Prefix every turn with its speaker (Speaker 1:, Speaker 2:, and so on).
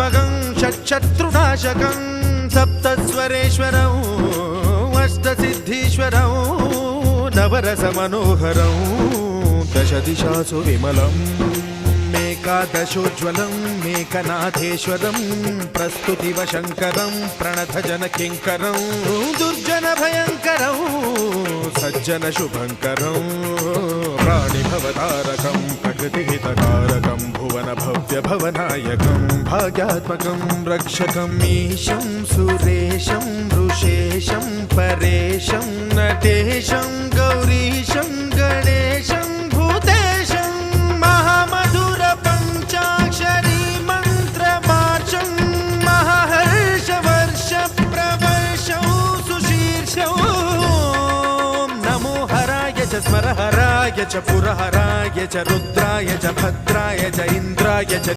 Speaker 1: भुवनात्मकं षट्शत्रुनाशकं सप्तस्वरेश्वरं अष्टसिद्धीश्वरं नवरसमनोहरं दशदिशासु विमलं मेकादशोज्ज्वलं मेकनाथेश्वरं प्रस्तुतिवशङ्करं प्रणतजनकिङ्करं दुर्जनभयङ्करं सज्जनशुभङ्करं प्राणिभवतारकं प्रकृतिहितकारकं भुवनभव्यभवनायकं भाग्यात्मकं रक्षकं ईशं सुरेशं ऋषेशं परेशं नटेशं गौरीशं गणेशं भूतेशं महामधुरपञ्चाक्षरी मन्त्रमार्चं महाहर्षवर्षप्रवर्षं सुशीर्षं नमो हराय च स्मरहराय च पुरहराय च रुद्राय च भद्राय च इन्द्राय च